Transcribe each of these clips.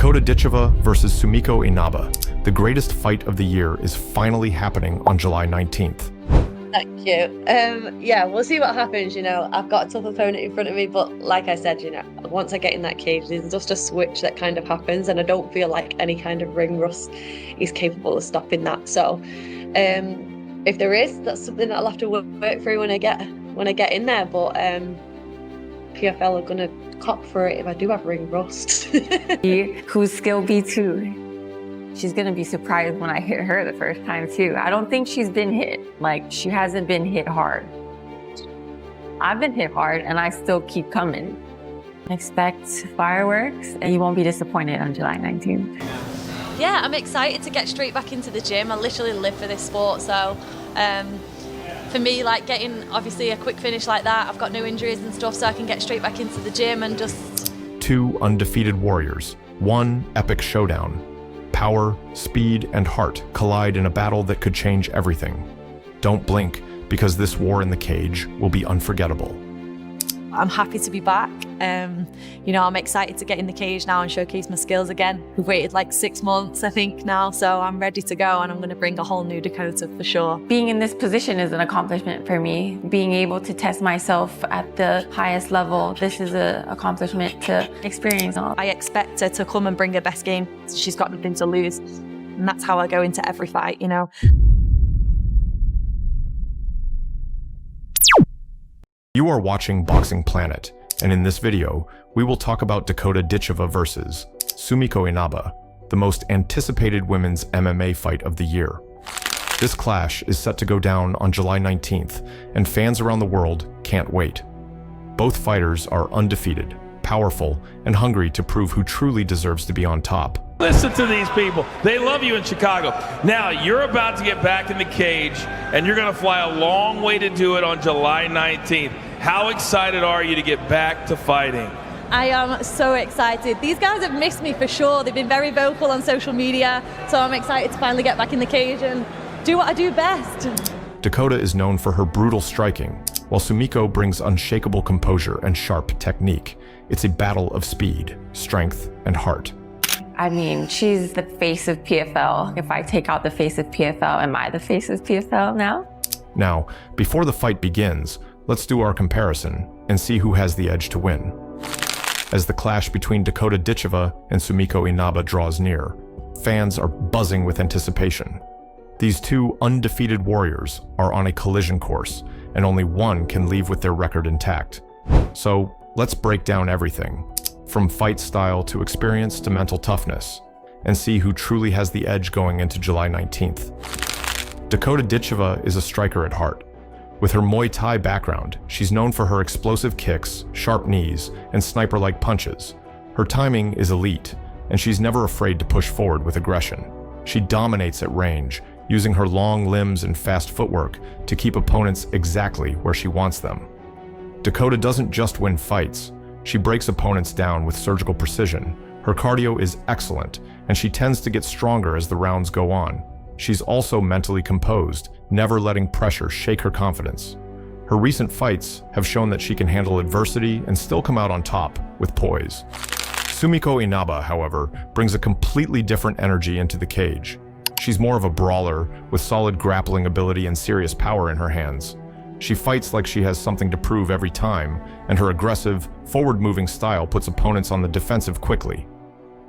Dakota Ditcheva versus Sumiko Inaba. The greatest fight of the year is finally happening on July 19th. Thank you. Yeah, we'll see what happens. I've got a tough opponent in front of me, but like I said, once I get in that cage, there's just a switch that kind of happens, and I don't feel like any kind of ring rust is capable of stopping that. So, if there is, that's something that I'll have to work through when I get in there. But PFL are gonna cop for it if I do have ring rust. Who's skill B2? She's gonna be surprised when I hit her the first time too. I don't think she's been hit. She hasn't been hit hard. I've been hit hard and I still keep coming. Expect fireworks and you won't be disappointed on July 19th. Yeah, I'm excited to get straight back into the gym. I literally live for this sport, so for me, getting obviously a quick finish like that, I've got no injuries and stuff, so I can get straight back into the gym and just... Two undefeated warriors, one epic showdown. Power, speed, and heart collide in a battle that could change everything. Don't blink, because this war in the cage will be unforgettable. I'm happy to be back. I'm excited to get in the cage now and showcase my skills again. We've waited 6 months, I think, now, so I'm ready to go, and I'm going to bring a whole new Dakota for sure. Being in this position is an accomplishment for me. Being able to test myself at the highest level, this is an accomplishment to experience. I expect her to come and bring her best game. She's got nothing to lose, and that's how I go into every fight, You are watching Boxing Planet, and in this video, we will talk about Dakota Ditcheva versus Sumiko Inaba, the most anticipated women's MMA fight of the year. This clash is set to go down on July 19th, and fans around the world can't wait. Both fighters are undefeated, powerful, and hungry to prove who truly deserves to be on top. Listen to these people. They love you in Chicago. Now, you're about to get back in the cage, and you're going to fly a long way to do it on July 19th. How excited are you to get back to fighting? I am so excited. These guys have missed me for sure. They've been very vocal on social media, so I'm excited to finally get back in the cage and do what I do best. Dakota is known for her brutal striking, while Sumiko brings unshakable composure and sharp technique. It's a battle of speed, strength, and heart. I mean, she's the face of PFL. If I take out the face of PFL, am I the face of PFL now? Now, before the fight begins, let's do our comparison and see who has the edge to win. As the clash between Dakota Ditcheva and Sumiko Inaba draws near, fans are buzzing with anticipation. These two undefeated warriors are on a collision course, and only one can leave with their record intact. So, let's break down everything, from fight style to experience to mental toughness, and see who truly has the edge going into July 19th. Dakota Ditcheva is a striker at heart. With her Muay Thai background, she's known for her explosive kicks, sharp knees, and sniper-like punches. Her timing is elite, and she's never afraid to push forward with aggression. She dominates at range, using her long limbs and fast footwork to keep opponents exactly where she wants them. Dakota doesn't just win fights, she breaks opponents down with surgical precision. Her cardio is excellent, and she tends to get stronger as the rounds go on. She's also mentally composed, never letting pressure shake her confidence. Her recent fights have shown that she can handle adversity and still come out on top with poise. Sumiko Inaba, however, brings a completely different energy into the cage. She's more of a brawler with solid grappling ability and serious power in her hands. She fights like she has something to prove every time, and her aggressive, forward-moving style puts opponents on the defensive quickly.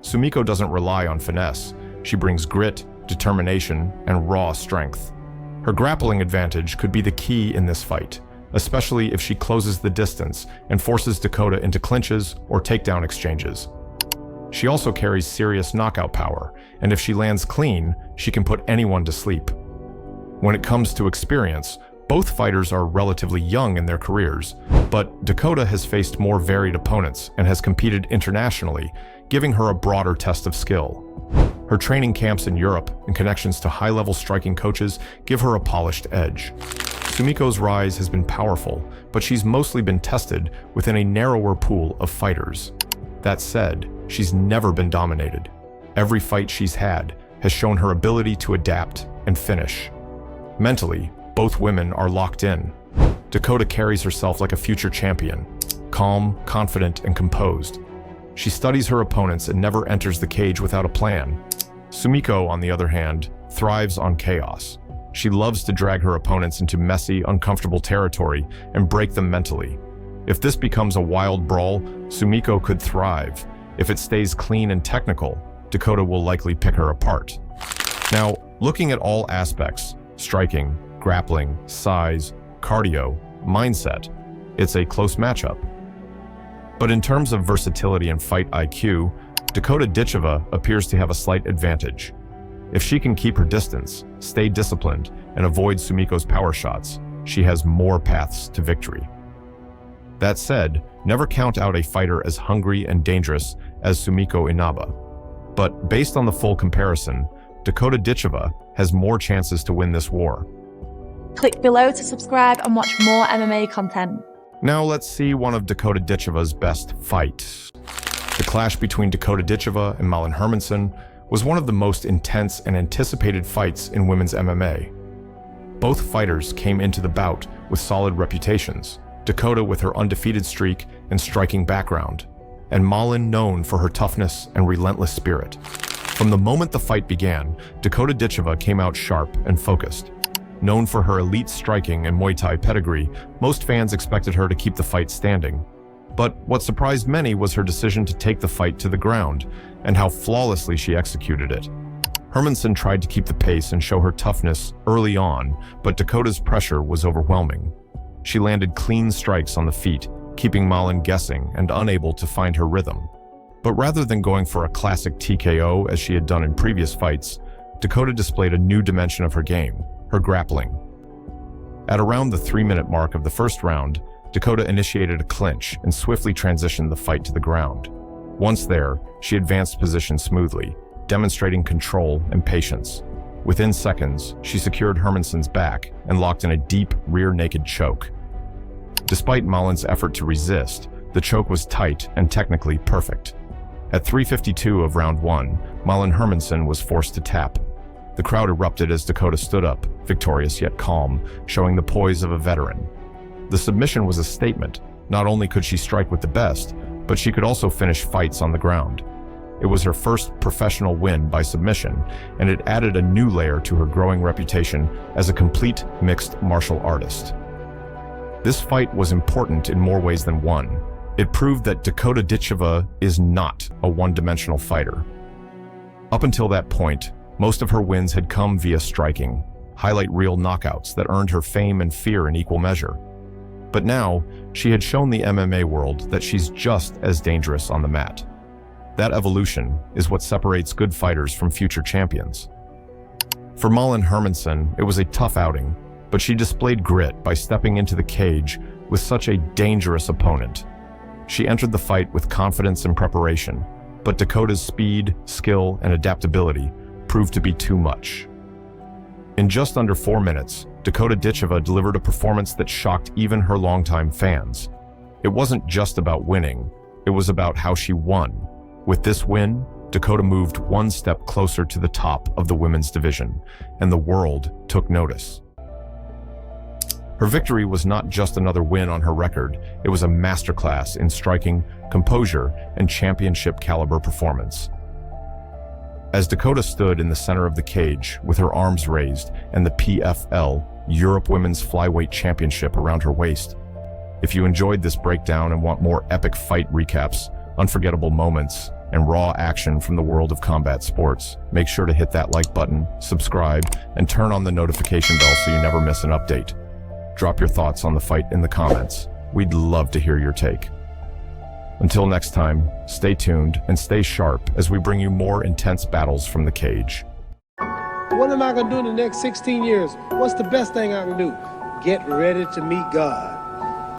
Sumiko doesn't rely on finesse. She brings grit, determination, and raw strength. Her grappling advantage could be the key in this fight, especially if she closes the distance and forces Dakota into clinches or takedown exchanges. She also carries serious knockout power, and if she lands clean, she can put anyone to sleep. When it comes to experience, both fighters are relatively young in their careers, but Dakota has faced more varied opponents and has competed internationally, giving her a broader test of skill. Her training camps in Europe and connections to high-level striking coaches give her a polished edge. Sumiko's rise has been powerful, but she's mostly been tested within a narrower pool of fighters. That said, she's never been dominated. Every fight she's had has shown her ability to adapt and finish. Mentally, both women are locked in. Dakota carries herself like a future champion, calm, confident, and composed. She studies her opponents and never enters the cage without a plan. Sumiko, on the other hand, thrives on chaos. She loves to drag her opponents into messy, uncomfortable territory and break them mentally. If this becomes a wild brawl, Sumiko could thrive. If it stays clean and technical, Dakota will likely pick her apart. Now, looking at all aspects, striking, grappling, size, cardio, mindset, it's a close matchup. But in terms of versatility and fight IQ, Dakota Ditcheva appears to have a slight advantage. If she can keep her distance, stay disciplined, and avoid Sumiko's power shots, she has more paths to victory. That said, never count out a fighter as hungry and dangerous as Sumiko Inaba. But based on the full comparison, Dakota Ditcheva has more chances to win this war. Click below to subscribe and watch more MMA content. Now let's see one of Dakota Ditcheva's best fights. The clash between Dakota Ditcheva and Malin Hermansson was one of the most intense and anticipated fights in women's MMA. Both fighters came into the bout with solid reputations, Dakota with her undefeated streak and striking background, and Malin known for her toughness and relentless spirit. From the moment the fight began, Dakota Ditcheva came out sharp and focused. Known for her elite striking and Muay Thai pedigree, most fans expected her to keep the fight standing. But what surprised many was her decision to take the fight to the ground, and how flawlessly she executed it. Hermansson tried to keep the pace and show her toughness early on, but Dakota's pressure was overwhelming. She landed clean strikes on the feet, keeping Malin guessing and unable to find her rhythm. But rather than going for a classic TKO as she had done in previous fights, Dakota displayed a new dimension of her game, her grappling. At around the 3-minute mark of the first round, Dakota initiated a clinch and swiftly transitioned the fight to the ground. Once there, she advanced position smoothly, demonstrating control and patience. Within seconds, she secured Hermansson's back and locked in a deep rear naked choke. Despite Malin's effort to resist, the choke was tight and technically perfect. At 3:52 of round 1, Malin Hermansson was forced to tap. The crowd erupted as Dakota stood up, victorious yet calm, showing the poise of a veteran. The submission was a statement. Not only could she strike with the best, but she could also finish fights on the ground. It was her first professional win by submission, and it added a new layer to her growing reputation as a complete mixed martial artist. This fight was important in more ways than one. It proved that Dakota Ditcheva is not a one-dimensional fighter. Up until that point, most of her wins had come via striking, highlight reel knockouts that earned her fame and fear in equal measure. But now, she had shown the MMA world that she's just as dangerous on the mat. That evolution is what separates good fighters from future champions. For Malin Hermansson, it was a tough outing, but she displayed grit by stepping into the cage with such a dangerous opponent. She entered the fight with confidence and preparation, but Dakota's speed, skill, and adaptability proved to be too much. In just under 4 minutes, Dakota Ditcheva delivered a performance that shocked even her longtime fans. It wasn't just about winning, it was about how she won. With this win, Dakota moved one step closer to the top of the women's division, and the world took notice. Her victory was not just another win on her record, it was a masterclass in striking, composure, and championship-caliber performance. As Dakota stood in the center of the cage with her arms raised and the PFL Europe Women's Flyweight Championship around her waist, if you enjoyed this breakdown and want more epic fight recaps, unforgettable moments, and raw action from the world of combat sports, make sure to hit that like button, subscribe, and turn on the notification bell so you never miss an update. Drop your thoughts on the fight in the comments. We'd love to hear your take. Until next time, stay tuned and stay sharp as we bring you more intense battles from the cage. What am I going to do in the next 16 years? What's the best thing I can do? Get ready to meet God.